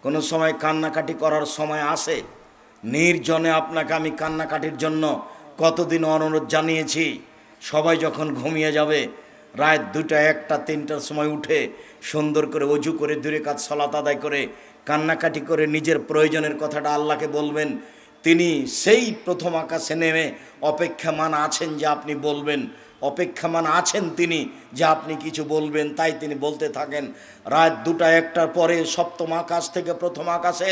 কোনো সময় কান্নাকাটি করার সময় আসে। নির্জনে আপনাকে আমি কান্নাকাটির জন্য কতদিন অনুরোধ জানিয়েছি। সবাই যখন ঘুমিয়ে যাবে, রাত 2টা 1টা 3টার সময় উঠে সুন্দর করে অজু করে 2 রাকাত সালাত আদায় করে কান্নাকাটি করে নিজের প্রয়োজনের কথাটা আল্লাহকে বলবেন। তিনি সেই প্রথম আকাশে নেমে অপেক্ষামান আছেন যে আপনি বলবেন, অপেক্ষামান আছেন তিনি যে আপনি কিছু বলবেন। তাই তিনি বলতে থাকেন। রাত 2টা 1টার পরে সপ্তম আকাশ থেকে প্রথম আকাশে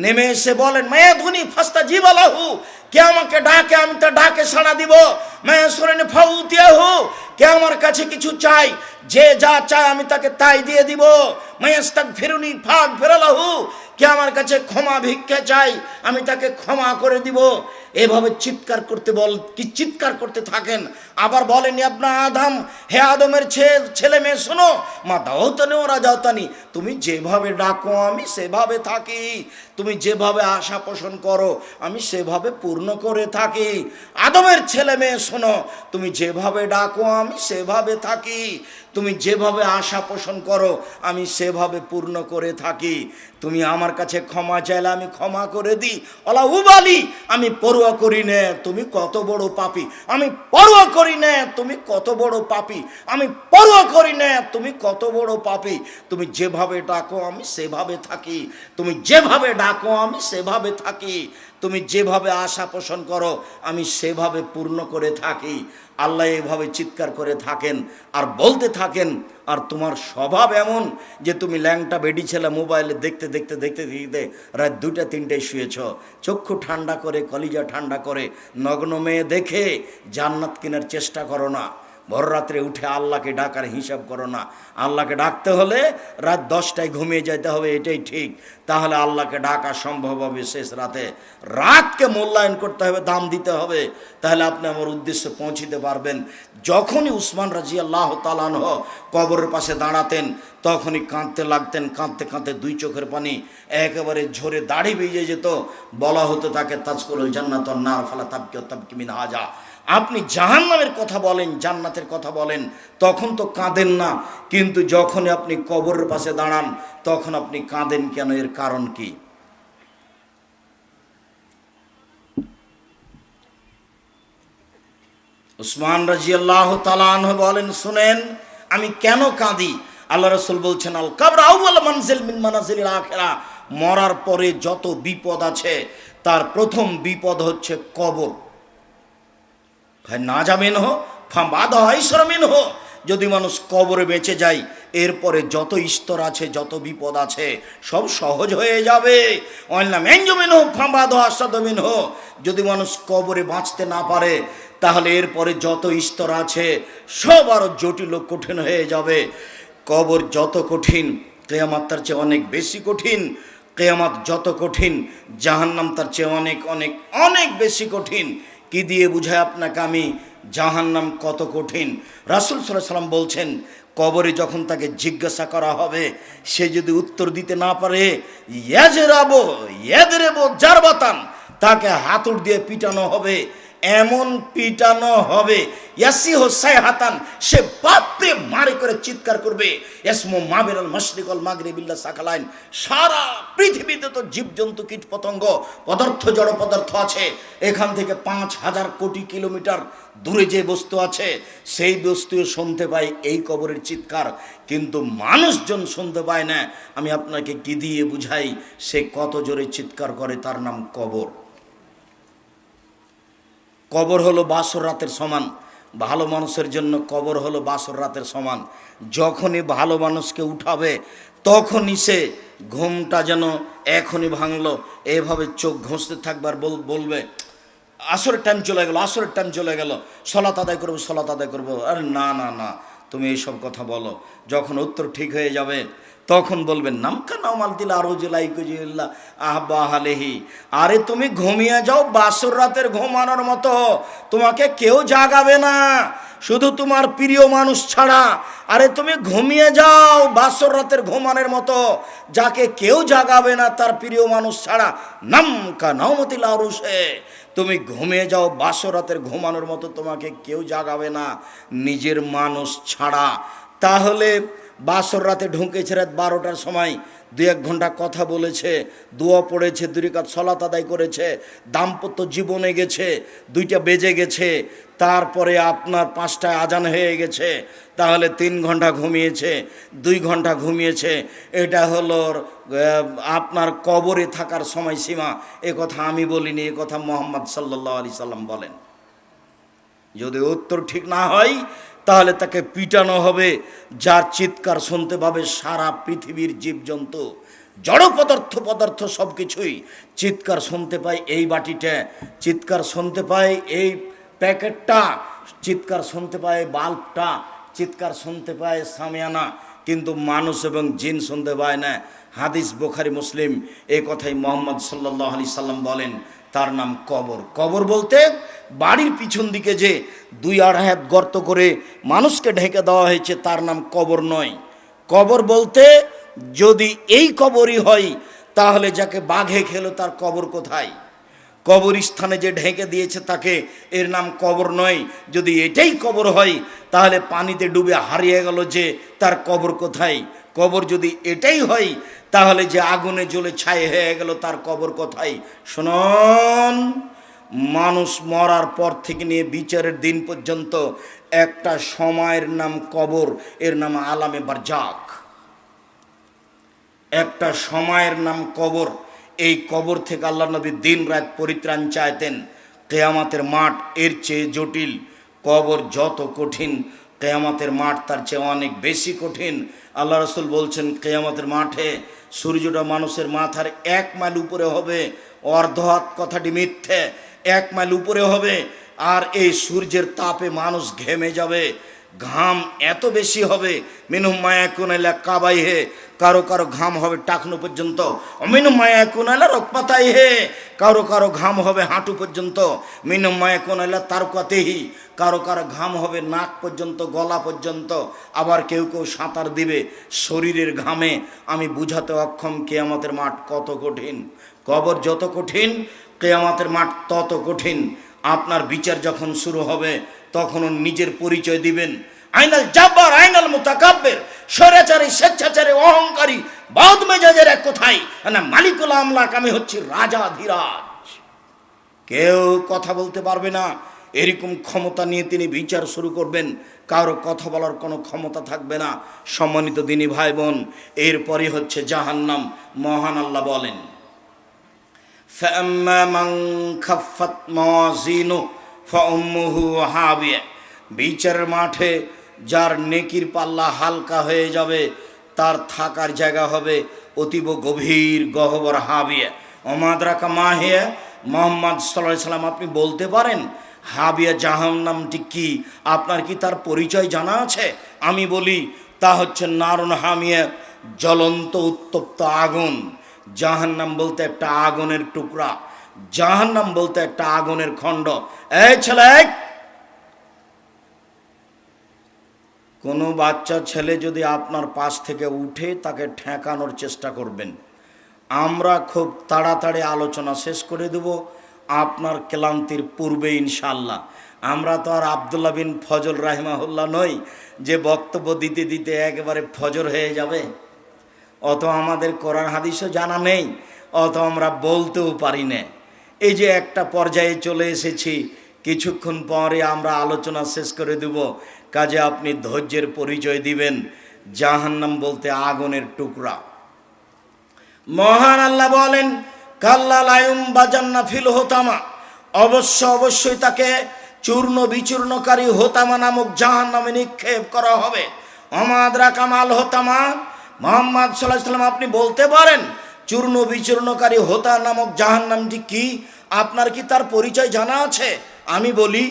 নেমে এসে বলেন, মায়া ধুনি ফাস্তা জীবালাহু, কে আমাকে ডাকে আমি তো ডাকে সাড়া দিব। মায়া সরেনি ফাউতিয়াহু, কে আমার কাছে কিছু চাই, যে যা চায় আমি তাকে তাই দিয়ে দিব। মায়াস্তাক ফিরুনি ফাগ ফেরালাহু, কে আমার কাছে ক্ষমা ভিক্ষা চাই আমি তাকে ক্ষমা করে দিব। এভাবে চিৎকার করতে থাকেন। আবার বলেন, আপনা আদম, হে আদমের ছেলে মেয়ে শোনো, মা দাওতানি ওরা যাওতানি, তুমি যেভাবে ডাকো আমি সেভাবে থাকি, তুমি যেভাবে আশা পোষণ করো আমি সেভাবে পূর্ণ করে থাকি। আদমের ছেলে মেয়ে শোনো, তুমি যেভাবে ডাকো আমি সেভাবে থাকি, তুমি যেভাবে আশা পোষণ করো আমি সেভাবে পূর্ণ করে থাকি। তুমি আমার কাছে ক্ষমা চাইলে আমি ক্ষমা করে দিই। অলা উবালি, আমি পরোয়া করি না তুমি কত বড় পাপী, আমি পরোয়া করি না তুমি কত বড় পাপী, আমি পরোয়া করি না তুমি কত বড় পাপী। তুমি যেভাবে ডাকো আমি সেভাবে থাকি, তুমি যেভাবে ডাকো আমি সেভাবে থাকি, তুমি যেভাবে আশা পোষণ করো আমি সেভাবে পূর্ণ করে থাকি। আল্লাহ এভাবে চিৎকার করে থাকেন আর বলতে থাকেন। আর তোমার স্বভাব এমন যে তুমি ল্যাংটা বেডি ছেলে মোবাইলে দেখতে দেখতে দেখতে দেখতে রাত 2টা 3টায় শুয়েছ। চক্ষু ঠান্ডা করে, কলিজা ঠান্ডা করে নগ্ন মেয়ে দেখে জান্নাত কেনার চেষ্টা করো না। ভোর রাত্রে উঠে আল্লাহকে ডাকার হিসাব করো না। আল্লাহকে ডাকতে হলে রাত 10টায় ঘুমিয়ে যেতে হবে, এটাই ঠিক। তাহলে আল্লাহকে ডাকা সম্ভব হবে শেষ রাতে। রাতকে মূল্যায়ন করতে হবে, দাম দিতে হবে, তাহলে আপনি আমার উদ্দেশ্যে পৌঁছিতে পারবেন। যখনই উসমান রাদিয়াল্লাহু তাআলা আনহু কবরের পাশে দাঁড়াতেন তখনই কাঁদতে লাগতেন। কাঁদতে কাঁদতে 2 চোখের পানি একেবারে ঝরে দাড়ি বেজে যেত। বলা হতো তাকে তাজকুরুল জান্নাত ওয়ান নার ফালা তাবকি ওয়া তাবকি মিন হাজা। আপনি জাহান্নামের কথা বলেন, জান্নাতের কথা বলেন, তখন তো কাঁদেন না, কিন্তু যখনই আপনি কবরের পাশে দাঁড়ান তখন আপনি কাঁদেন কেন? এর কারণ কি? উসমান রাদিয়াল্লাহু তাআলা আনহু বলেন, শুনেন আমি কেন কাঁদি। আল্লাহ রাসূল বলছেন, আল কবর আউয়াল মানজিল মিন মানাজিলিল আখিরা, মরার পরে যত বিপদ আছে তার প্রথম বিপদ হচ্ছে কবর। না যাবেন হো ফাঁবাদ আইসরমিন হো, যদি মানুষ কবরে বেঁচে যায় এরপরে যত স্তর আছে যত বিপদ আছে সব সহজ হয়ে যাবে। অন্যামেন হো ফাঁবাদ আসাদমিন হো, যদি মানুষ কবরে বাঁচতে না পারে তাহলে এরপরে যত স্তর আছে সব আরো জটিল ও কঠিন হয়ে যাবে। কবর যত কঠিন কিয়ামত তার চেয়ে অনেক বেশি কঠিন। কিয়ামত যত কঠিন জাহান্নাম তার চেয়ে অনেক অনেক অনেক বেশি কঠিন। কি দিয়ে বুঝায় আপনাকে আমি জাহান্নাম কত কঠিন? রাসূল সাল্লাল্লাহু আলাইহি ওয়াসাল্লাম বলছেন, কবরে যখন তাকে জিজ্ঞাসা করা হবে সে যদি উত্তর দিতে না পারে, ইয়াদরিবু জারবাতান, তাকে হাতুড় দিয়ে পিটানো হবে, এমন পিটানো হবে, ইয়াসিহু সাইহাতান, সে বাপরে মারে করে চিৎকার করবে, ইসমু মাবিরাল মাশরিকাল মাগরিবিল্লা সাকালাইন, সারা পৃথিবীতে তো জীবজন্তু কীট পতঙ্গ পদার্থ জড় পদার্থ আছে, এখান থেকে 5,000 কোটি কিলোমিটার দূরে যে বস্তু আছে সেই বস্তু শুনতে পায় এই কবরের চিৎকার, কিন্তু মানুষজন শুনতে পায় না। আমি আপনাকে কি দিয়ে বুঝাই সে কত জোরে চিৎকার করে? তার নাম কবর। কবর হলো বাসর রাতের সমান। ভালো মানুষের জন্য কবর হলো বাসর রাতের সমান। যখনই ভালো মানুষকে উঠাবে তখনই সে ঘুমটা যেন এখনই ভাঙলো এভাবে চোখ ঘষতে থাকবে আর বলবে, আসরের টাইম চলে গেল, আসরের টাইম চলে গেল, সলাত আদায় করবো, সলাত আদায় করবো। আরে না না না, তুমি এইসব কথা বলো। যখন উত্তর ঠিক হয়ে যাবে তখন বলবেন, নামকা নামাল দিলা আরোজিল্লা আহবা আলেহি, আরে তুমি ঘুমিয়ে যাও বাসর রাতের ঘুমানোর মতো, তোমাকে কেউ জাগাবে না শুধু তোমার প্রিয় মানুষ ছাড়া। আরে তুমি ঘুমিয়ে যাও বাসর রাতের ঘুমানোর মতো, যাকে কেউ জাগাবে না তার প্রিয় মানুষ ছাড়া। নামকা নাওমতিল আরুষে, তুমি ঘুমিয়ে যাও বাসর রাতের ঘুমানোর মতো, তোমাকে কেউ জাগাবে না নিজের মানুষ ছাড়া। তাহলে বাসর রাতে ঢুকেছে রাত 12টার সময়, 2-1 ঘন্টা কথা বলেছে, দোয়া পড়েছে, 2 রাকাত সালাত আদায় করেছে, দাম্পত্য জীবনে গেছে, 2টা বেজে গেছে, তারপরে আপনার 5টায় আজান হয়ে গেছে, তাহলে 3 ঘন্টা ঘুমিয়েছে, 2 ঘন্টা ঘুমিয়েছে, এটা হলো আপনার কবরে থাকার সময়সীমা। এ কথা আমি বলিনি, এ কথা মুহাম্মদ সাল্লাল্লাহু আলাইহি সাল্লাম বলেন। যদি উত্তর ঠিক না হয় তাহলে তাকে পিটানো হবে, যার চিৎকার শুনতে পাবে সারা পৃথিবীর জীবজন্তু, জড় পদার্থ সব কিছুই চিৎকার শুনতে পায় এই বাটিটা, চিৎকার শুনতে পায় এই প্যাকেটটা, চিৎকার শুনতে পায় বাল্বটা, চিৎকার শুনতে পায় সামিয়ানা, কিন্তু মানুষ এবং জিন শুনতে পায় না। হাদিস বুখারী মুসলিম, এই কথাই মুহাম্মদ সাল্লাল্লাহু আলাইহি সাল্লাম বলেন, তার নাম কবর। কবর বলতে বাড়ির পিছন দিকে যে 2-2.5 হাত গর্ত করে মানুষকে ঢেকে দেওয়া হয়েছে তার নাম কবর নয়। কবর বলতে যদি এই কবরই হয় তাহলে যাকে বাঘে খেলো তার কবর কোথায়? কবরস্থানে যে ঢেকে দিয়েছে তাকে, এর নাম কবর নয়। যদি এটাই কবর হয় তাহলে পানিতে ডুবে হারিয়ে গেল যে, তার কবর কোথায়? কবর যদি এটাই হয় তাহলে যে আগুনে জ্বলে ছাই হয়ে গেল তার কবর কোথায়? শুনুন, মানুষ মরার পর থেকে নিয়ে বিচারের দিন পর্যন্ত একটা সময়ের নাম কবর, এর নাম আলামে বারজাক। একটা সময়ের নাম কবর। এই কবর থেকে আল্লাহ নবী দিন রাত পরিত্রাণ চাইতেন। কিয়ামতের মাঠ এর চেয়ে জটিল, কবর যত কঠিন কিয়ামতের মাঠ তার চেয়ে অনেক বেশি কঠিন। আল্লাহ রাসূল বলছেন, কিয়ামতের মাঠে সূর্যটা মানুষের মাথার 1 মাইল উপরে হবে। অর্ধহাত কথাটি মিথ্যে, 1 মাইল উপরে হবে। আর এই সূর্যের তাপে মানুষ ঘেমে যাবে, ঘাম এত বেশি হবে, মিনহুম মায়াকুন ইলা কাবাইহে, কারো কারো ঘাম হবে টাকনু পর্যন্ত, মিনহুম মায়াকুন ইলা রকবাতাইহে, কারো কারো ঘাম হবে হাঁটু পর্যন্ত, মিনহুম মায়াকুন ইলা তারকাতিহি, কারো কারো ঘাম হবে নাক পর্যন্ত, গলা পর্যন্ত। আবার কেউ কেউ সাঁতার দিবে শরীরের ঘামে। আমি বুঝাতে অক্ষম কিয়ামতের মাঠ কত কঠিন। কবর যত কঠিন কিয়ামতের মাঠ তত কঠিন। আপনার বিচার যখন শুরু হবে তখনও নিজের পরিচয় দিবেন। আইনাল জাব্বার, আইনাল মুতাকাব্বির, স্বৈরাচারী, স্বেচ্ছাচারী, অহংকারী, বদ মেজাজের এক কোথায় না মালিকুল আমলাক, আমি হচ্ছি রাজা ধীরাজ। কেউ কথা বলতে পারবে না, এরকম ক্ষমতা নিয়ে তিনি বিচার শুরু করবেন। কারো কথা বলার কোনো ক্ষমতা থাকবে না। সম্মানিত দিনী ভাই বোন, এরপরই হচ্ছে জাহান্নাম। মহান আল্লাহ বলেন, فَأَمَّا مَنْ خَفَّتْ مَوَازِينُهُ فَأُمُّهُ هَاوِيَةٌ, বিচারের মাঠে যার নেকির পাল্লা হালকা হয়ে যাবে তার থাকার জায়গা হবে অতীব গভীর গহ্বর হাবিয়া। ওমা আদরাকা মা হিয়া, মুহাম্মদ সাল্লাল্লাহু আলাইহি সাল্লাম আপনি বলতে পারেন হাবিয়া জাহান্নামটি কি? আপনার কি তার পরিচয় জানা আছে? আমি বলি, তা হচ্ছে নারুন হামিয়া, জ্বলন্ত উত্তপ্ত আগুন। জাহান্নাম বলতে একটা আগুনের টুকরা, জাহান্নাম বলতে একটা আগুনের খণ্ড। এই ছেলে, কোনো বাচ্চা ছেলে যদি আপনার পাশ থেকে উঠে তাকে ঠেকানোর চেষ্টা করবেন। আমরা খুব তাড়াতাড়ি আলোচনা শেষ করে দেব আপনার ক্লান্তির পূর্বে ইনশাআল্লাহ। আমরা তো আর আব্দুল্লাহ বিন ফজল রাহিমাহুল্লাহ নই যে বক্তব্য দিতে দিতে একেবারে ফজর হয়ে যাবে। অত আমাদের কোরআন হাদিসও জানা নেই, অত আমরা বলতেও পারি না। এই যে একটা পর্যায়ে চলে এসেছি, কিছুক্ষণ পরে আমরা আলোচনা শেষ করে দেব। কাজে আপনি ধৈর্যের পরিচয় দিবেন। জাহান্নাম বলতে আগুনের টুকরা। মহান আল্লাহ বলেন, কাল্লা লায়ুম বাজান্না ফিল হোতামা, অবশ্যই তাকে চূর্ণ বিচূর্ণকারী হোতামা নামক জাহান্নামে নিক্ষেপ করা হবে। আমাদরা কামাল হোতামা, মুহাম্মদ সাল্লাল্লাহু আলাইহি সাল্লাম আপনি বলতে পারেন চূর্ণ বিচূর্ণকারী হোতা নামক জাহান্নামটি কি? আপনার কি তার পরিচয় জানা আছে? আমি বলি,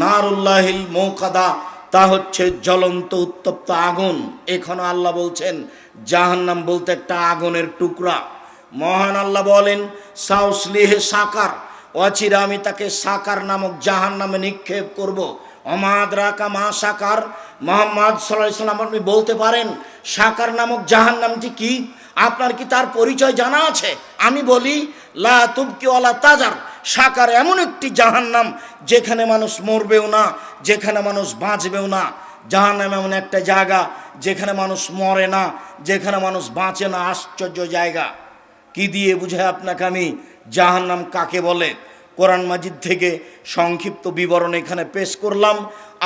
নারুল্লাহিল মুকাদা, তা হচ্ছে জ্বলন্ত উত্তপ্ত আগুন। এখনো আল্লাহ বলছেন জাহান্নাম বলতে একটা আগুনের টুকরা। মহান আল্লাহ বলেন, সাউসলিহে সাকার, অচিরে আমি তাকে সাকার নামক জাহান্নামে নিক্ষেপ করব। অমাদরাকা মা সাকার, মুহাম্মদ সাল্লাল্লাহু আলাইহি সাল্লাম আপনি বলতে পারেন সাকার নামক জাহান্নামটি কি? আপনার কি তার পরিচয় জানা আছে? আমি বলি, লা তুবকি ওয়ালা তাজার, সাকার এমন একটি জাহান্নাম যেখানে মানুষ মরবেও না, যেখানে মানুষ বাঁচবেও না, জাহান্নাম এমন একটা জায়গা যেখানে মানুষ মরে না, যেখানে মানুষ বাঁচে না। আশ্চর্য জায়গা। কি দিয়ে বুঝায় আপনাকে আমি জাহান্নাম কাকে বলে? কোরআন মাজিদ থেকে সংক্ষিপ্ত বিবরণ এখানে পেশ করলাম।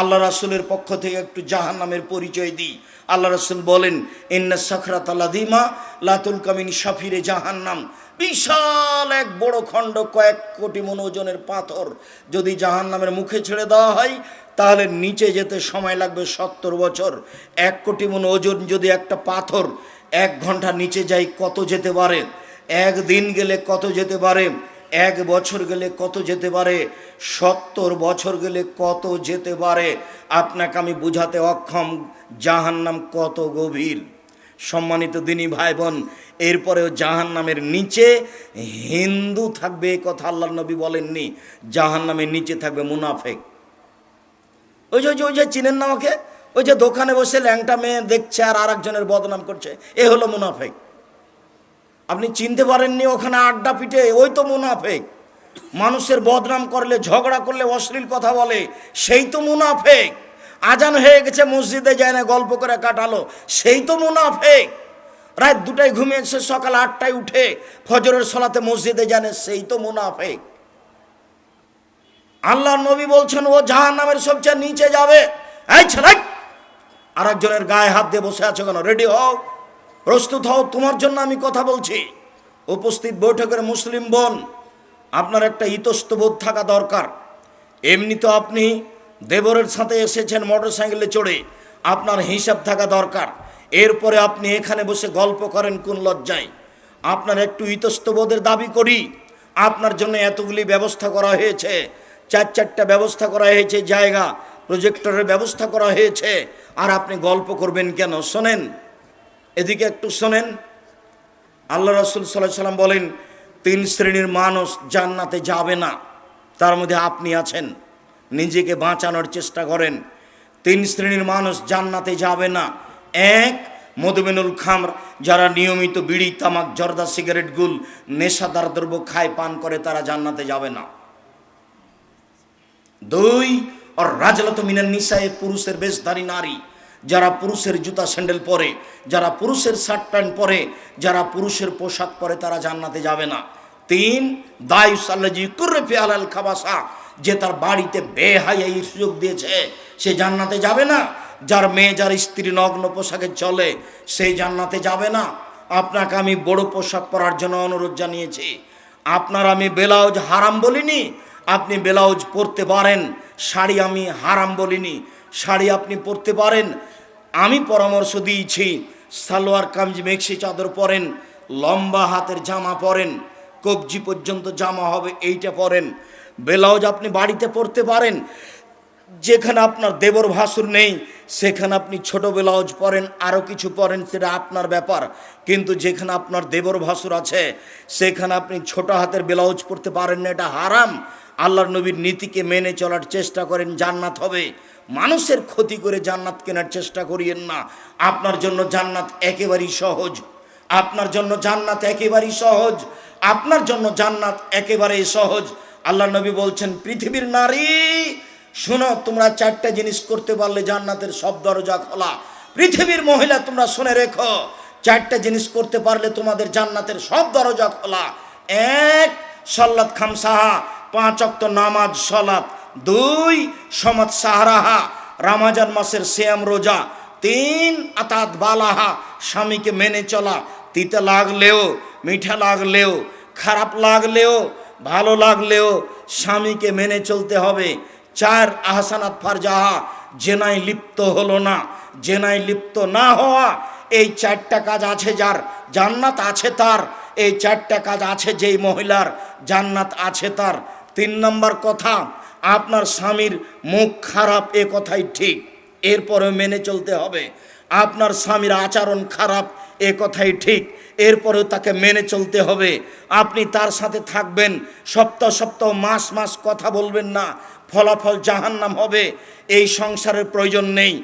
আল্লাহ রাসূলের পক্ষ থেকে একটু জাহান্নামের পরিচয় দিই। আল্লাহ রাসূল বলেন, ইন্না সাখরাতা লাযিমা লা তুলকা মিন শাফিরে জাহান্নাম। বিশাল এক বড় খণ্ড, কয়েক কোটি মণ ওজনের পাথর যদি জাহান্নামের মুখে ছেড়ে দেওয়া হয় তাহলে নিচে যেতে সময় লাগবে 70 বছর। 1 কোটি মণ ওজন যদি একটা পাথর 1 ঘন্টা নিচে যায় কত যেতে পারে? 1 দিন গেলে কত যেতে পারে? 1 বছর গেলে কত যেতে পারে? 70 বছর গেলে কত যেতে পারে? আপনাকে আমি বুঝাতে অক্ষম জাহান্নাম কত গভীর। সম্মানিত দিনী ভাই বোন, এরপরেও জাহান্নামের নিচে হিন্দু থাকবে এই কথা আল্লাহর নবী বলেননি। জাহান্নামের নিচে থাকবে মুনাফেক। ওই যে চিনেন না আমাকে? ওই যে দোকানে বসে ল্যাংটা মেয়ে দেখছে আর আরেকজনের বদনাম করছে, এ হলো মুনাফেক। আপনি চিনতে পারেননি? ওখানে আড্ডা পিটে, ওই তো মুনাফেক। মানুষের বদনাম করলে, ঝগড়া করলে, অশ্লীল কথা বলে, সেই তো মুনাফেক। আজান হয়ে গেছে, মসজিদে যায় না, গল্প করে কাটালো, সেই তো মুনাফেক। রাত 2টায় ঘুমিয়েছে, সকাল 8টায় উঠে ফজরের সলাতে মসজিদে জানে, সেই তো মুনাফেক। আল্লাহর নবী বলছেন ও জাহান্নামের সবচেয়ে নিচে যাবে। এই ছেলে, আরেকজনের গায়ে হাত দিয়ে বসে আছো কেন? রেডি হও, প্রস্তুত হও, তোমার জন্য আমি কথা বলছি। উপস্থিত বৈঠকের মুসলিম বোন, আপনার একটা ইতস্তবোধ থাকা দরকার। এমনি তো আপনি দেবরের সাথে এসেছেন মোটরসাইকেলে চড়ে, আপনার হিসাব থাকা দরকার। এরপরে আপনি এখানে বসে গল্প করেন কোন লজ্জায়? আপনার একটু ইতস্তবোধের দাবি করি। আপনার জন্য এতগুলি ব্যবস্থা করা হয়েছে, 4টা ব্যবস্থা করা হয়েছে, জায়গা, প্রজেক্টরের ব্যবস্থা করা হয়েছে, আর আপনি গল্প করবেন কেন? শোনেন, এদিকে একটু শোনেন। আল্লাহ রাসূল সাল্লাল্লাহু আলাইহি সাল্লাম বলেন 3 শ্রেণীর মানুষ জান্নাতে যাবে না, তার মধ্যে আপনি আছেন। নিজেকে বাঁচানোর চেষ্টা করেন। 3 শ্রেণীর মানুষ জান্নাতে যাবে না। 1, মদমিনুল খামর, যারা নিয়মিত বিড়ি, তামাক, জর্দা, সিগারেট, গুল, নেশাদার দ্রব্য খায়, পান করে, তারা জান্নাতে যাবে না। 2, আর রাজলাতু মিনান নিসায়ে, পুরুষের বেশধারী নারী, যারা পুরুষের জুতা স্যান্ডেল পরে, যারা পুরুষের শার্ট প্যান্ট পরে, যারা পুরুষের পোশাক পরে, তারা জান্নাতে যাবে না। 3, দায়ুস আল্লাযী ইউকুরু ফি আলাল খাবাসা, যে তার বাড়িতে বেহায়ার সুযোগ দিয়েছে, সে জান্নাতে যাবে না। যার মেয়ে, যার স্ত্রী নগ্ন পোশাকে চলে, সেই জান্নাতে যাবে না। আপনাকে আমি বড় পোশাক পরার জন্য অনুরোধ জানিয়েছি। আপনার আমি ব্লাউজ হারাম বলিনি, আপনি ব্লাউজ পরতে পারেন। শাড়ি আমি হারাম বলিনি, শাড়ি আপনি পরতে পারেন। আমি পরামর্শ দিয়েছি সালোয়ার কামিজ, মেক্সি চাদর পরেন, লম্বা হাতের জামা পরেন, কবজি পর্যন্ত জামা হবে, এইটা পরেন। ব্লাউজ আপনি বাড়িতে পরতে পারেন। যেখানে আপনার দেবর ভাসুর নেই সেখানে আপনি ছোট ব্লাউজ পরেন, আরও কিছু পরেন, সেটা আপনার ব্যাপার। কিন্তু যেখানে আপনার দেবর ভাসুর আছে সেখানে আপনি ছোট হাতের ব্লাউজ পরতে পারেন না, এটা হারাম। আল্লাহর নবীর নীতিকে মেনে চলার চেষ্টা করেন, জান্নাত হবে। মানুষের ক্ষতি করে জান্নাত কেনার চেষ্টা করিয়েন না। আপনার জন্য জান্নাত একেবারেই সহজ, আপনার জন্য জান্নাত একেবারেই সহজ, আপনার জন্য জান্নাত একেবারেই সহজ। আল্লাহর নবী বলছেন, পৃথিবীর নারী শোনো, তোমরা 4টা জিনিস করতে পারলে জান্নাতের সব দরজা খোলা। পৃথিবীর মহিলা, তোমরা শুনে রেখো, 4টা জিনিস করতে পারলে তোমাদের জান্নাতের সব দরজা খোলা। 1, সাল্লাত খামসাহা, 5 ওয়াক্ত নামাজ সালাত। 2, সমাত সাহারাহা, রমজান মাসের সিয়াম রোজা। 3, আতাত বালাহা, স্বামীকে মেনে চলা, তিতে লাগলেও, মিঠা লাগলেও, খারাপ লাগলেও, ভালো লাগলেও স্বামীকে মেনে চলতে হবে। 4, আহসানাত ফারজাহা, জেনায় লিপ্ত হলো না, জেনায় লিপ্ত না হওয়া। এই 4টা কাজ আছে যার, জান্নাত আছে তার। এই 4টা কাজ আছে যেই মহিলার, জান্নাত আছে তার। 3 নম্বর কথা, আপনার স্বামীর মুখ খারাপ, এ কথাই ঠিক, এরপরে মেনে চলতে হবে। আপনার স্বামীর আচরণ খারাপ, এ কথাই ঠিক, এরপরেও তাকে মেনে চলতে হবে। আপনি তার সাথে থাকবেন, সপ্তাহ সপ্তাহ, মাস মাস কথা বলবেন না, ফলাফল জাহান্নাম হবে। এই সংসারের প্রয়োজন নেই,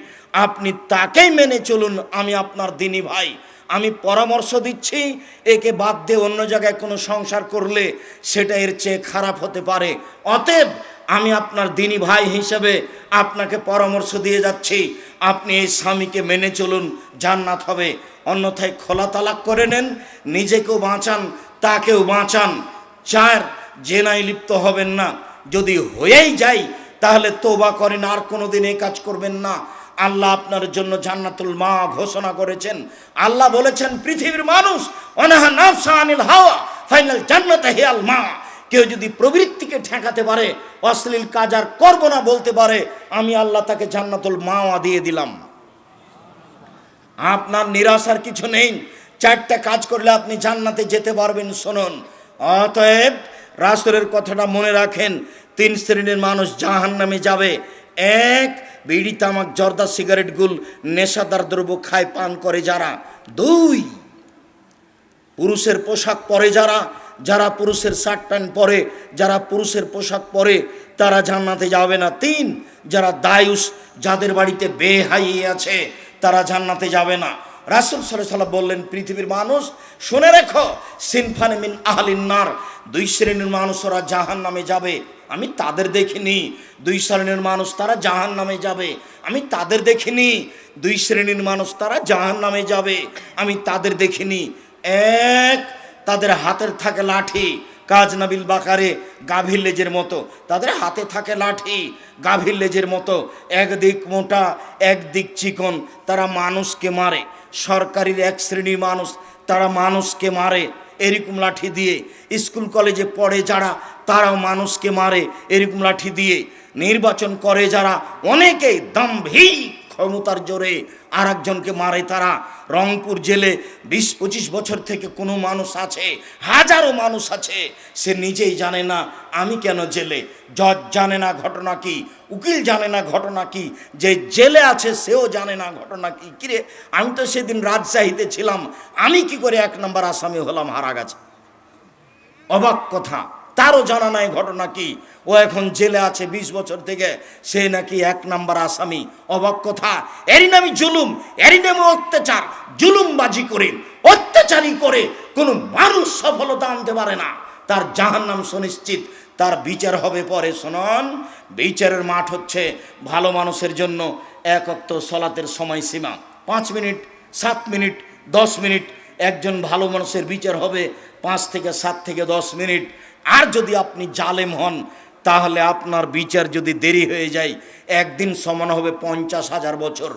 আপনি তাকেই মেনে চলুন। আমি আপনার দিনী ভাই, আমি পরামর্শ দিচ্ছি, একে বাদ দিয়ে অন্য জায়গায় কোনো সংসার করলে সেটা এর চেয়ে খারাপ হতে পারে। অতএব আমি আপনার দিনী ভাই হিসেবে আপনাকে পরামর্শ দিয়ে যাচ্ছি, আপনি এই স্বামীকে মেনে চলুন, জান্নাত হবে। অন্যথায় খোলা তালাক করে নেন, নিজেকেও বাঁচান, তাকেও বাঁচান। 4, জেনায় লিপ্ত হবেন না। যদি হয়েই যায় তাহলে তওবা করেন, আর কোনোদিন এই কাজ করবেন না। আল্লাহ আপনার জন্য জান্নাতুল মা ঘোষণা করেছেন। আল্লাহ বলেছেন, পৃথিবীর মানুষ অনাহা নাফসা আনিল হাওয়া ফাইনাল জান্নাত হিয়াল মা। কেউ যদি প্রবৃত্তিকে ঠেকাতে পারে, অশ্লীল কাজ আর করব না বলতে পারে, আমি আল্লাহ তাকে জান্নাতুল মাওয়া দিয়ে দিলাম। আপনার নিরাশার কিছু নেই, 4টা কাজ করলে আপনি জান্নাতে যেতে পারবেন। শুনুন, অতএব রাসূলের কথাটা মনে রাখেন। 3 শ্রেণীর মানুষ জাহান্নামে যাবে। 1, বিড়ি তামাক জর্দা সিগারেট গুল নেশাদার দ্রব্য খায় পান করে যারা। 2, পুরুষের পোশাক পরে যারা, যারা পুরুষের শার্ট প্যান্ট পরে, যারা পুরুষের পোশাক পরে তারা জান্নাতে যাবে না। 3, যারা দায়ুস, যাদের বাড়িতে বেহাই আছে তারা জান্নাতে যাবে না। রাসূল সাল্লাল্লাহু আলাইহি ওয়াসাল্লাম বললেন, পৃথিবীর মানুষ শুনে রেখো, সিনফানে মিন আহলিন নার, 2 শ্রেণীর মানুষ ওরা জাহান্নামে যাবে। আমি তাদের দেখিনি। 2 শ্রেণীর মানুষ তারা জাহান্নামে যাবে, আমি তাদের দেখিনি। 2 শ্রেণীর মানুষ তারা জাহান্নামে যাবে, আমি তাদের দেখিনি। 1, তাদের হাতের থাকে লাঠি, কাজ নাবিল বাকারে, গাভীর লেজের মতো। তাদের হাতে থাকে লাঠি, গাভীর লেজের মতো, একদিক মোটা একদিক চিকন। তারা মানুষকে মারে। সরকারির 1 শ্রেণীর মানুষ, তারা মানুষকে মারে এরকম লাঠি দিয়ে। স্কুল কলেজে পড়ে যারা, তারাও মানুষকে মারে এরকম লাঠি দিয়ে। নির্বাচন করে যারা, অনেকেই দাম্ভিক ক্ষমতার জোরে আর একজনকে মারে তারা। রংপুর জেলে 20-25 বছর থেকে কোনো মানুষ আছে, হাজারো মানুষ আছে, সে নিজেই জানে না আমি কেন জেলে। জজ জানে না ঘটনা কি, উকিল জানে না ঘটনা কি, যে জেলে আছে সেও জানে না ঘটনা কি। কিরে, আমি তো সেদিন রাজশাহীতে ছিলাম, আমি কি করে 1 নম্বর আসামি হলাম হারা গেছে? অবাক কথা, তারও জানা নাই ঘটনা কি। ও এখন জেলে আছে 20 বছর থেকে, সে নাকি 1 নম্বর আসামি। অবাক কথা। এরই নামই জুলুম, এরই নামে অত্যাচার। জুলুমবাজি করে, অত্যাচারী করে কোনো মানুষ সফলতা আনতে পারে না। তার জাহান্নাম সুনিশ্চিত, তার বিচার হবে পরে। শুনুন, বিচারের মাঠ হচ্ছে ভালো মানুষের জন্য 1 ওয়াক্ত সালাতের সময়সীমা 5 মিনিট, 7 মিনিট, 10 মিনিট। একজন ভালো মানুষের বিচার হবে 5 থেকে 7 থেকে 10 মিনিট। আর যদি আপনি জালেম হন, তাহলে আপনার বিচার যদি দেরি হয়ে যায়, একদিন সমান হবে 50,000 বছর।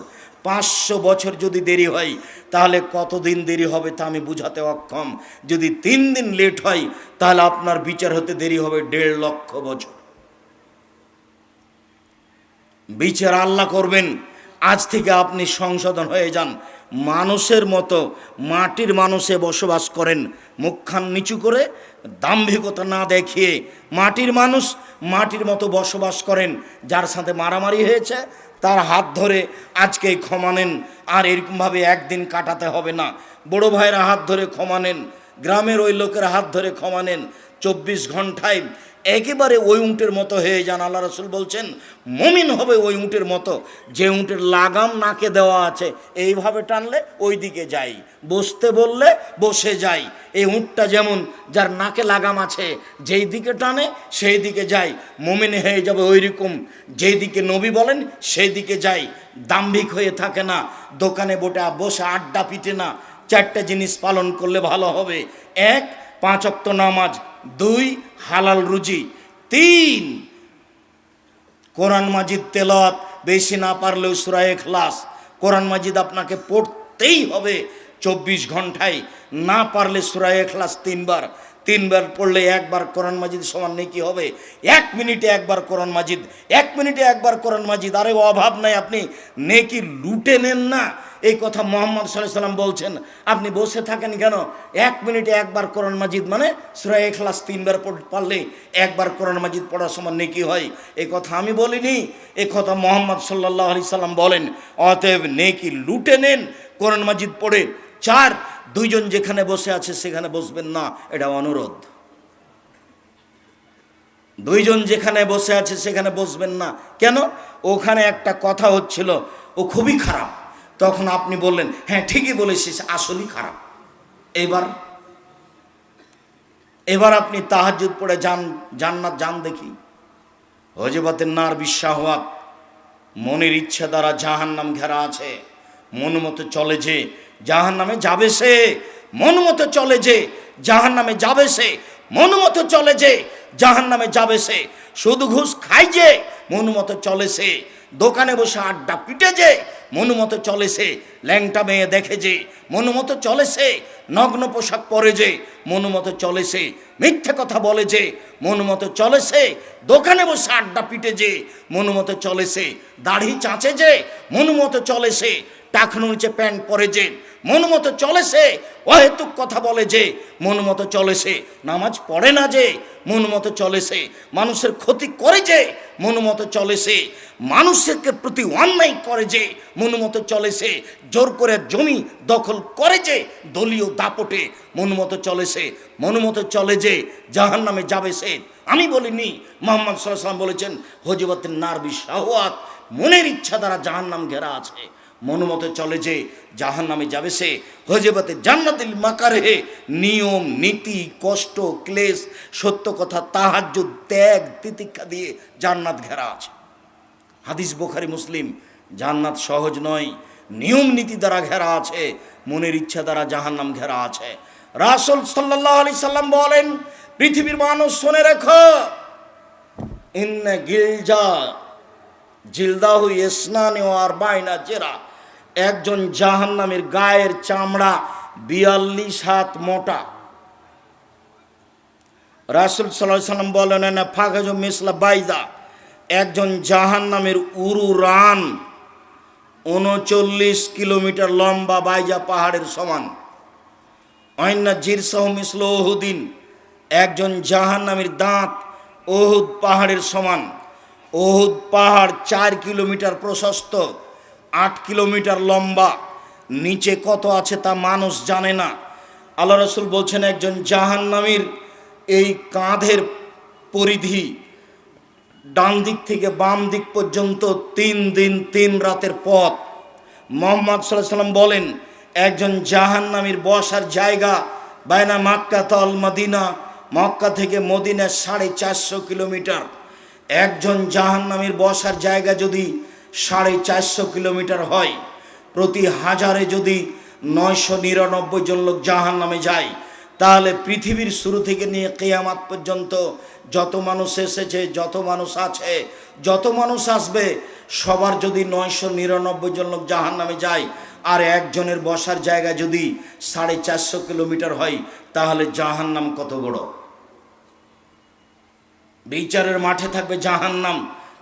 500 বছর যদি দেরি হয়, তাহলে কতদিন দেরি হবে তা আমি বুঝাতে অক্ষম। যদি 3 দিন লেট হয়, তাহলে আপনার বিচার হতে দেরি হবে 1.5 লক্ষ বছর। বিচার আল্লাহ করবেন। আজ থেকে আপনি সংশোধন হয়ে যান। মানুষের মতো মাটির মানুষে বসবাস করেন, মুখখান নিচু করে, দাম্ভিকতা না দেখিয়ে। মাটির মানুষ মাটির মতো বসবাস করেন। যার সাথে মারামারি হয়েছে তার হাত ধরে আজকেই ক্ষমা নেন। আর এরকমভাবে একদিন কাটাতে হবে না। বড় ভাইরা হাত ধরে ক্ষমা নেন, গ্রামের ওই লোকের হাত ধরে ক্ষমা নেন। 24 ঘন্টায় একেবারে ওই উঁটের মতো হয়ে যান। আল্লাহ রাসূল বলছেন, মুমিন হবে ওই উঁটের মতো, যে উঁটের লাগাম নাকে দেওয়া আছে, এইভাবে টানলে ওই দিকে যাই, বসতে বললে বসে যাই। এই উঁটটা যেমন, যার নাকে লাগাম আছে, যেই দিকে টানে সেই দিকে যাই। মুমিন হয়ে যাবে ওই রকম, যেই দিকে নবী বলেন সেই দিকে যাই। দাম্ভিক হয়ে থাকে না, দোকানে বসে আড্ডা পিটে না। 4টা জিনিস পালন করলে ভালো হবে। 1, 5 ওয়াক্ত নামাজ। 2, হালাল রুজি। 3, কোরআন মাজিদ তেলাওয়াত, বেশি না পারলেও সূরা ইখলাস। কোরআন মাজিদ আপনাকে পড়তেই হবে 24 ঘন্টায়। না পারলে সূরা ইখলাস 3 বার। 3 বার পড়লে 1 বার কোরআন মাজিদ সমান নেকি হবে। 1 মিনিটে 1 বার কোরআন মাজিদ, 1 মিনিটে 1 বার কোরআন মাজিদ। আরে অভাব নাই, আপনি নেকি লুটে নেন না। এই কথা মুহাম্মদ সাল্লাল্লাহু আলাইহি ওয়াসাল্লাম বলছেন। আপনি বসে থাকেন কেন? 1 মিনিটে 1 বার কোরআন মাজিদ মানে সূরা ইখলাস 3 বার পড়লে 1 বার কোরআন মাজিদ পড়ার সমান নেকি হয়। এই কথা আমি বলিনি, এই কথা মুহাম্মদ সাল্লাল্লাহু আলাইহি সাল্লাম বলেন। অতএব নেকি লুটে নেন কোরআন মাজিদ পড়ে। 4, 2 জন যেখানে বসে আছে সেখানে বসবেন না, এটা অনুরোধ। 2 জন যেখানে বসে আছে সেখানে বসবেন না। কেন? ওখানে একটা কথা হচ্ছিল, ও খুবই খারাপ। তখন আপনি বললেন হ্যাঁ ঠিকই বলেছিস, আসলেই খারাপ। এবার আপনি তাহাজ্জুদ পড়ে জান্নাত যান দেখি। হযরতের নার বিশাহওয়াত, মনের ইচ্ছা দ্বারা জাহান্নাম ঘেরা আছে। মন মতো চলে যে জাহান্নামে যাবে সে, মন মতো চলে যে জাহান্নামে যাবে সে, মন মতো চলে যে জাহান্নামে যাবে সে। সুদ ঘুষ খাই যে মন মতো চলে সে, দোকানে বসে আড্ডা পিটে যে মন মতো চলে সে, ল্যাংটা মেয়ে দেখে যে মন মতো চলে সে, নগ্ন পোশাক পরে যে মন মতো চলে সে, মিথ্যে কথা বলে যে মন মতো চলে সে, দোকানে বসে আড্ডা পিটে যে মন মতো চলে সে, দাড়ি চাঁচে যে মন মতো চলে সে, টাকনু নিচে প্যান্ট পরে যে মন মতো চলে সে, অহেতুক কথা বলে যে মন মতো চলে সে, নামাজ পড়ে না যে মন মতো চলে সে, মানুষের ক্ষতি করে যে মন মতো চলে সে, মানুষের প্রতি অন্যায় করে যে মন মতো চলে সে, জোর করে জমি দখল করে যে দলীয় দাপটে মন মতো চলে সে, মন মতো চলে যে জাহান্নামে যাবে সে। আমি বলিনি, মুহাম্মদ সাল্লাল্লাহু আলাইহি ওয়াসাল্লাম বলেছেন হযরতের নার বিশাহওয়াত, মনের ইচ্ছা দ্বারা জাহান্নাম ঘেরা আছে। মন মতো চলে যে জাহান্নামে যাবে সে। হযরতে জান্নাতুল মাকারহে, নিয়ম নীতি কষ্ট ক্লেশ সত্য কথা তাহাজ্জুদ ত্যাগ তিতিক্ষা দিয়ে জান্নাত ঘেরা আছে। হাদিস বুখারী মুসলিম। জান্নাত সহজ নয়, নিয়ম নীতি দ্বারা ঘেরা আছে, মনের ইচ্ছা দ্বারা জাহান্নাম ঘেরা আছে। রাসূল সাল্লাল্লাহু আলাইহি সাল্লাম বলেন, পৃথিবীর মানুষ শুনে রেখো, ইন্না গিলজা জিলদাহু ইসনানি ওয়া আরবাইনা জেরা, একজন জাহান্নামের গায়ের চামড়া 42 হাত মোটা। রাসূল সাল্লাল্লাহু আলাইহি সাল্লাম বলেন, না ফাগাজু মিসলা বাইদা, একজন জাহান্নামের উরু রান 39 কিলোমিটার লম্বা, বাইজা পাহাড়ের সমান। অন্যা জিরসাহ মিসল ওহুদিন, একজন জাহান্নামের দাঁত ওহুদ পাহাড়ের সমান। ওহুদ পাহাড় 4 কিলোমিটার প্রশস্ত, 8 কিলোমিটার লম্বা, নিচে কত আছে তা মানুষ জানে না। আল্লাহ রাসূল বলছেন একজন জাহান্নামীর এই কাঁধের পরিধি ডান দিক থেকে বাম দিক পর্যন্ত 3 দিন 3 রাতের পথ। মুহাম্মদ সাল্লাল্লাহু আলাইহি ওয়াসাল্লাম বলেন একজন জাহান্নামীর বসার জায়গা বাইনা মক্কা তল মদিনা, মক্কা থেকে মদিনা 450 কিলোমিটার। একজন জাহান্নামীর বসার জায়গা যদি 450 কিলোমিটার হয়, প্রতি হাজারে যদি 999 জন লোক জাহান্নামে যায়, তাহলে পৃথিবীর শুরু থেকে নিয়ে কিয়ামত পর্যন্ত যত মানুষ এসেছে, যত মানুষ আছে, যত মানুষ আসবে, সবার যদি 999 জন লোক জাহান্নামে যায়, আর একজনের বসার জায়গা যদি 450 কিলোমিটার হয়, তাহলে জাহান্নাম কত বড়। বিচারের মাঠে থাকবে জাহান্নাম,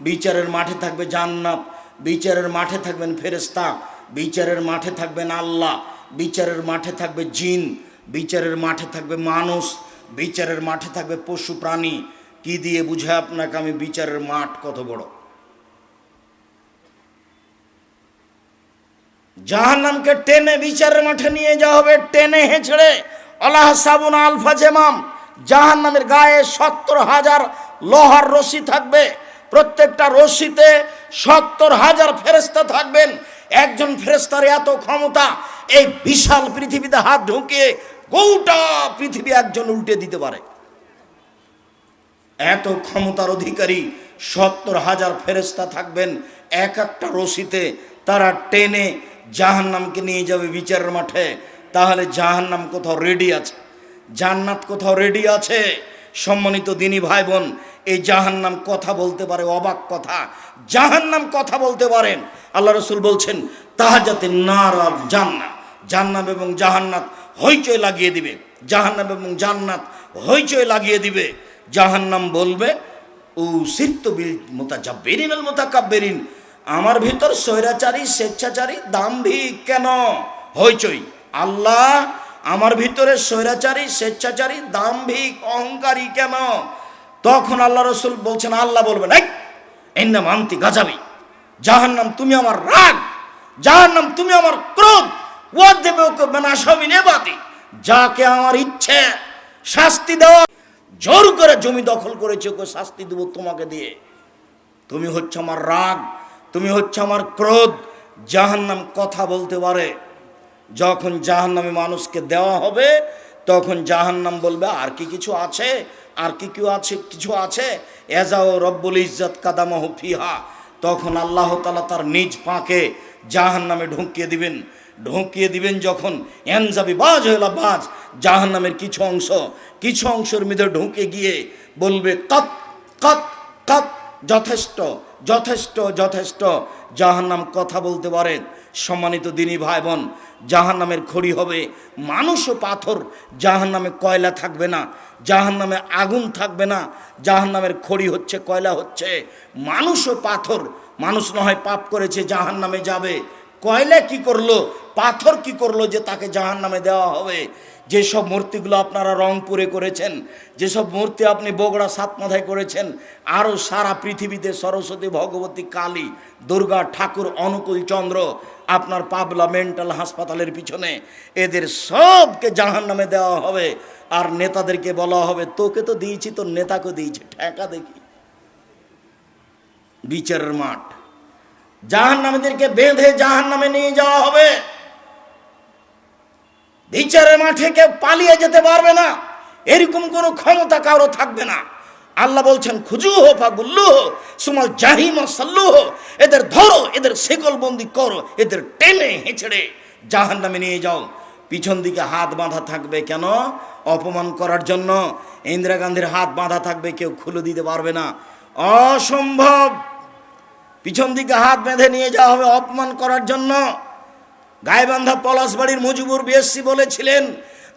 বিচারের মাঠে থাকবে জান্নাত, বিচারের মাঠে থাকবেন ফেরেশতা, বিচারের মাঠে থাকবেন আল্লাহ, বিচারের মাঠে থাকবে জিন, বিচারের মাঠে থাকবে মানুষ, বিচারের মাঠে থাকবে পশু প্রাণী। কি দিয়ে বুঝায় আপনাকে আমি বিচারের মাঠ কত বড়। জাহান্নামকে টেনে বিচারের মাঠে নিয়ে যাওয়া হবে, টেনে হেঁচড়ে। আল্লাহ সাবুন আলফা জেমাম, জাহান্নামের গায়ে 70,000 লোহার রশি থাকবে, প্রত্যেকটা রশিতে 70,000 ফেরেশতা থাকবেন। একজন ফেরেশতার এত ক্ষমতা, এই বিশাল পৃথিবীতে হাত ঢুকিয়ে গোটা পৃথিবী একজন উল্টে দিতে পারে। এত ক্ষমতার অধিকারী 70,000 ফেরেশতা থাকবেন এক একটা রশিতে, তারা টেনে জাহান্নামকে নিয়ে যাবে বিচারের মাঠে। তাহলে জাহান্নাম কোথাও রেডি আছে, জান্নাত কোথাও রেডি আছে। সম্মানিত দিনী ভাই বোন, এই জাহান্নাম কথা বলতে পারে, অবাক কথা। জাহান্নাম কথা বলতে পারেন। আল্লাহ রাসূল বলছেন তাহাজাতে নার আর জান্নাত, জান্নাত এবং জাহান্নাত হইচই লাগিয়ে দিবে, জাহান্নাম এবং জান্নাত হইচই লাগিয়ে দিবে। জাহান্নাম বলবে ও সিরতু বিল মুতাজাব্বিরিন আল মুতাকাব্বিরিন, আমার ভিতর স্বৈরাচারী স্বেচ্ছাচারী দাম্ভিক কেন হইচই। আল্লাহ, আমার ভিতরে স্বৈরাচারী স্বেচ্ছাচারী দাম্ভিক অহংকারী কেন? তখন আল্লাহ রাসূল বলছেন, আল্লাহ বলবেন এই ইন্নাম আনতি গাজাবি, জাহান্নাম তুমি আমার রাগ, জাহান্নাম তুমি আমার ক্রোধ, ওয়াদেবুকা বিনাশামিন ইবাদি, যাকে আমার ইচ্ছে শাস্তি দেওয়া, জোর করে জমি দখল করেছে ওকে শাস্তি দেব তোমাকে দিয়ে। তুমি হচ্ছে আমার রাগ, তুমি হচ্ছে আমার ক্রোধ, জাহান্নাম কথা বলতে পারে। যখন জাহান্নামে মানুষকে দেওয়া হবে তখন জাহান্নাম বলবে আর কি কিছু আছে, আর কি কেউ আছে, কিছু আছে। এজাও রব্বুল ইজ্জত কাদামাহু ফিহা, তখন আল্লাহ তাআলা তার নিজ পাকে জাহান্নামে ঢুকিয়ে দিবেন। যখন এনজাবি বাজ হইলা বাজ, জাহান্নামের কিছু অংশের মধ্যে ঢুকে গিয়ে বলবে কত কত কত, যথেষ্ট যথেষ্ট যথেষ্ট। জাহান্নাম কথা বলতে পারেন। সম্মানিত দিনী ভাই বোন, জাহান্নামের খড়ি হবে মানুষ ও পাথর। জাহান্নামে কয়লা থাকবে না, জাহান্নামে আগুন থাকবে না। জাহান্নামের খড়ি হচ্ছে, কয়লা হচ্ছে মানুষ ও পাথর। মানুষ না হয় পাপ করেছে, জাহান্নামে যাবে। কয়লা কি করলো, পাথর কি করলো যে তাকে জাহান্নামে দেওয়া হবে? যেসব মূর্তিগুলো আপনারা রংপুরে করেছেন, যেসব মূর্তি আপনি বগুড়া সাতমাথায় করেছেন, আরও সারা পৃথিবীতে সরস্বতী, ভগবতী, কালী, দুর্গা, ঠাকুর, অনুকূল চন্দ্র, আপনার পাবলা মেন্টাল হাসপাতালের পিছনে, এদের সবকে জাহান্নামে দেওয়া হবে। আর নেতাদেরকে বলা হবে তোকে তো দিয়েছি, তোর নেতাকে দিয়েছি, ঠেকা দেখি। বিচারের মাঠ, জাহান্নামীদেরকে বেঁধে জাহান্নামে নিয়ে যাওয়া হবে। বিচারের মাঠে কেউ পালিয়ে যেতে পারবে না, এরকম কোনো ক্ষমতা কারো থাকবে না। আল্লাহ বলছেন খুজুহ ফাগুল্লুহ সুমাল জাহিম সাল্লুহ, এদের ধরো, এদের শেকলবন্দি করো, এদের টেনে হেঁচড়ে জাহান্নামে নিয়ে যাও। পিছন দিকে হাত বাঁধা থাকবে, কেন? অপমান করার জন্য। ইন্দিরা গান্ধীর হাত বাঁধা থাকবে, কেউ খুলে দিতে পারবে না, অসম্ভব। পিছন দিকে হাত বেঁধে নিয়ে যাওয়া হবে অপমান করার জন্য। গাইবান্ধা পলাশবাড়ির মুজিবুর বিএসসি বলেছিলেন,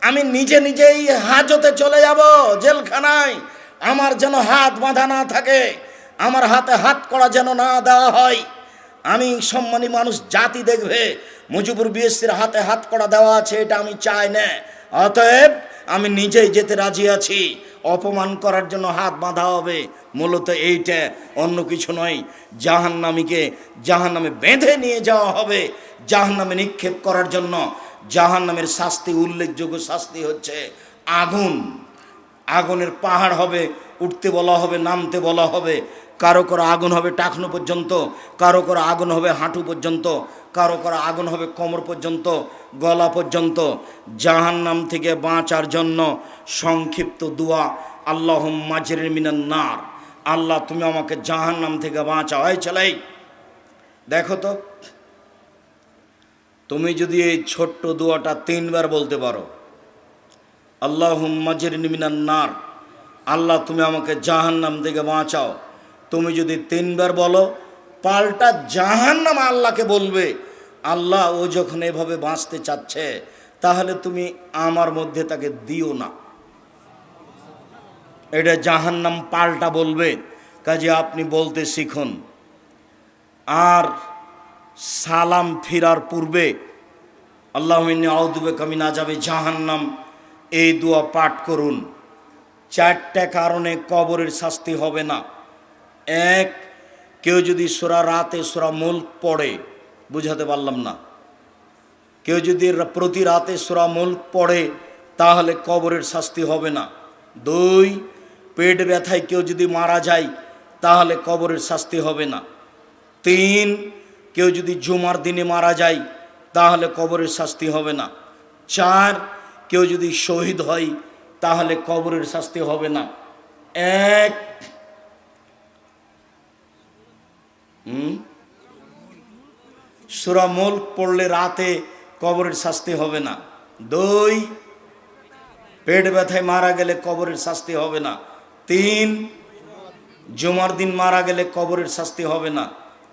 আমি নিজেই হাজতে চলে যাব, জেলখানায়, আমার যেন হাত বাঁধা না থাকে, আমার হাতে হাত করা যেন না দেওয়া হয়। আমি সম্মানী মানুষ, জাতি দেখবে মুজিবুর বিএসসির হাতে হাত করা দেওয়া আছে, এটা আমি চাই না। অতএব আমি নিজেই যেতে রাজি আছি। অপমান করার জন্য হাত বাঁধা হবে, মূলত এইটা, অন্য কিছু নয়। জাহান্নামীকে জাহান্নামে বেঁধে নিয়ে যাওয়া হবে, জাহান্নামে নিক্ষেপ করার জন্য। জাহান্নামের শাস্তি, উল্লেখযোগ্য শাস্তি হচ্ছে আগুন। আগুনের পাহাড় হবে, উঠতে বলা হবে, নামতে বলা হবে। কারো কারো আগুন হবে টাকনো পর্যন্ত, কারো কারো আগুন হবে হাঁটু পর্যন্ত, কারো কারো আগুন হবে কোমর পর্যন্ত, গলা পর্যন্ত। জাহান্নাম থেকে বাঁচার জন্য সংক্ষিপ্ত দোয়া, আল্লাহুম্মা আজরিনি মিনান নার, আল্লাহ তুমি আমাকে জাহান্নাম থেকে বাঁচাও। এই চলাই দেখো তো, তুমি যদি এই ছোট্ট দোয়াটা 3 বার বলতে পারো, আল্লাহুম্মা আজরিনি মিনান নার, আল্লাহ তুমি আমাকে জাহান্নাম থেকে বাঁচাও, তুমি যদি 3 বার বলো, পাল্টা জাহান্নাম আল্লাহকে বলবে, আল্লাহ ও যখন এভাবে বাঁচতে চাচ্ছে, তাহলে তুমি আমার মধ্যে তাকে দিও না। এটা জাহান্নাম পাল্টা বলবে। কাজে আপনি বলতে শিখুন। আর সালাম ফিরার পূর্বে আল্লাহুম্মা ইন্নী আউযু বিকা মিন আযাবি জাহান্নাম, এই দোয়া পাঠ করুন। 4টা কারণে কবরের শাস্তি হবে না। 1, কেউ যদি সূরা রাতে সূরা মুলক পড়ে, বুঝাতে পারলাম না, কেউ যদি প্রতি রাতে সূরা মুলক পড়ে তাহলে কবরের শাস্তি হবে না। 2, পেট ব্যথায় কেউ যদি মারা যায় তাহলে কবরের শাস্তি হবে না। 3, কেউ যদি জুমার দিনে মারা যায় তাহলে কবরের শাস্তি হবে না। 4, কেউ যদি শহীদ হয় তাহলে কবরের শাস্তি হবে না। 1, সূরা মুলক পড়লে রাতে কবরের শাস্তি হবে না। 2, পেট ব্যথায় মারা গেলে কবরের শাস্তি হবে না। 3, জুমার দিন মারা গেলে কবরের শাস্তি হবে না।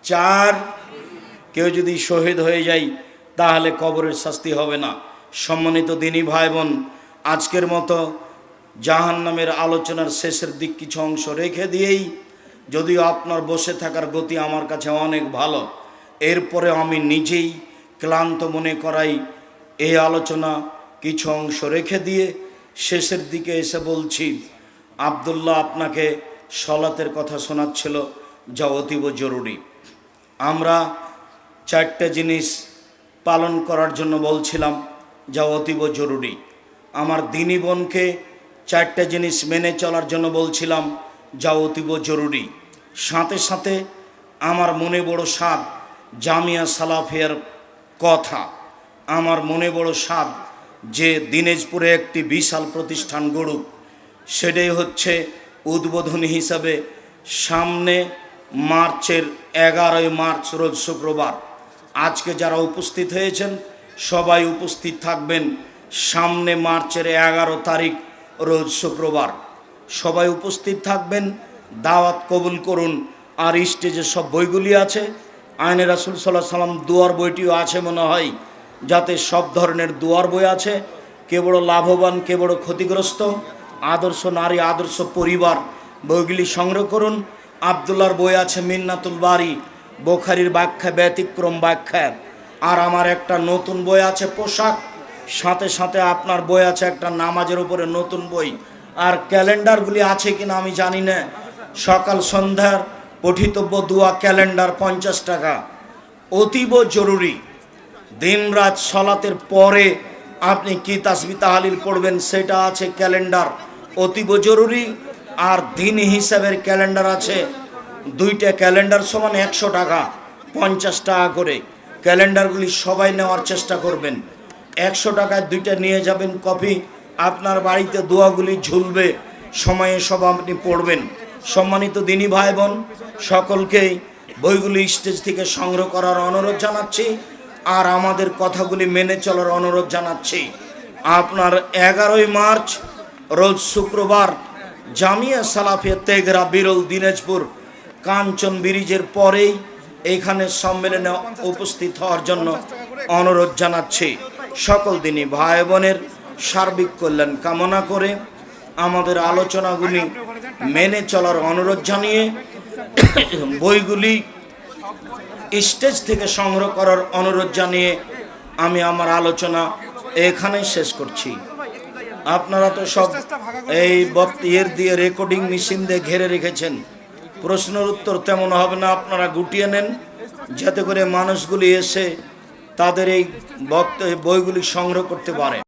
4, কেউ যদি শহীদ হয়ে যায় তাহলে কবরের শাস্তি হবে না। সম্মানিত দিনী ভাই বোন, আজকের মতো জাহান্নামের আলোচনার শেষের দিক কিছু অংশ রেখে দিয়েই, যদিও আপনার বসে থাকার গতি আমার কাছে অনেক ভালো, এরপরে আমি নিজেই ক্লান্ত মনে করাই এই আলোচনা কিছু অংশ রেখে দিয়ে শেষের দিকে এসে বলছি, আব্দুল্লাহ আপনাকে সলাতের কথা শোনাচ্ছিল, যা অতীব জরুরি। আমরা 4টে জিনিস পালন করার জন্য বলছিলাম, যা অতীব জরুরি। আমার দিনী বোনকে 4টে জিনিস মেনে চলার জন্য বলছিলাম, যা অতীব জরুরি। সাথে সাথে আমার মনে বড় সাধ, জামিয়া সালাফিয়ার কথা। আমার মনে বড় স্বাদ যে দিনাজপুরে একটি বিশাল প্রতিষ্ঠান গড়ুক। সেটাই হচ্ছে উদ্বোধনী হিসাবে সামনে মার্চের 11ই মার্চ রোজ শুক্রবার। আজকে যারা উপস্থিত হয়েছেন সবাই উপস্থিত থাকবেন সামনে মার্চের 11 তারিখ রোজ শুক্রবার। সবাই উপস্থিত থাকবেন, দাওয়াত কবুল করুন। আর স্টেজে সব বইগুলি আছে, আইনে রাসূল সাল্লাল্লাহু আলাইহি সাল্লাম দুয়ার বইটিও আছে মনে হয়, যাতে সব ধরনের দুয়ার বই আছে। কে বড় লাভবান, কে বড় ক্ষতিগ্রস্ত, আদর্শ নারী, আদর্শ পরিবার, বইগুলি সংগ্রহ করুন। আব্দুল্লাহর বই আছে মিন্নাতুল বারি, বুখারীর ব্যাখ্যা, ব্যতিক্রম ব্যাখ্যা। আর আমার একটা নতুন বই আছে পোশাক, সাথে সাথে আপনার বই আছে একটা নামাজের উপরে নতুন বই। আর ক্যালেন্ডারগুলি আছে কিনা আমি জানি না। সকাল সন্ধ্যার পঠিতব্য দোয়া ক্যালেন্ডার 50 টাকা, অতীব জরুরি। দিন রাত সলাতের পরে আপনি কি তাসবিহ তাহলিল পড়বেন সেটা আছে ক্যালেন্ডার, অতীব জরুরি। আর দিন হিসাবের ক্যালেন্ডার আছে, দুইটা ক্যালেন্ডার সমান 100 টাকা, 50 টাকা করে। ক্যালেন্ডারগুলি সবাই নেওয়ার চেষ্টা করবেন। 100 টাকায় দুইটা নিয়ে যাবেন কপি, আপনার বাড়িতে দোয়াগুলি ঝুলবে, সময়ে সব আপনি পড়বেন। সম্মানিত দিনী ভাই বোন সকলকেই বইগুলি স্টেজ থেকে সংগ্রহ করার অনুরোধ জানাচ্ছি, আর আমাদের কথাগুলি মেনে চলার অনুরোধ জানাচ্ছি। আপনার 11ই মার্চ রোজ শুক্রবার জামিয়া সালাফিয়া তেঘরা বিরল দিনাজপুর কাঞ্চন ব্রিজের পরেই এখানে সম্মেলনে উপস্থিত হওয়ার জন্য অনুরোধ জানাচ্ছি। সকল দিনী ভাই বোনের সার্বিক কল্যাণ কামনা করে আমাদের আলোচনাগুলি মেনে চলার অনুরোধ জানিয়ে বইগুলি স্টেজ থেকে সংগ্রহ করার অনুরোধ জানিয়ে আমি আমার আলোচনা এখানে শেষ করছি। আপনারা তো সব এই বক্তব্যের দিয়ে রেকর্ডিং মেশিন দিয়ে ঘিরে রেখেছেন, প্রশ্নের উত্তর তেমন হবে না, আপনারা গুটিয়ে নেন যাতে করে মানুষগুলি এসে তাদের এই বইগুলি সংগ্রহ করতে পারে।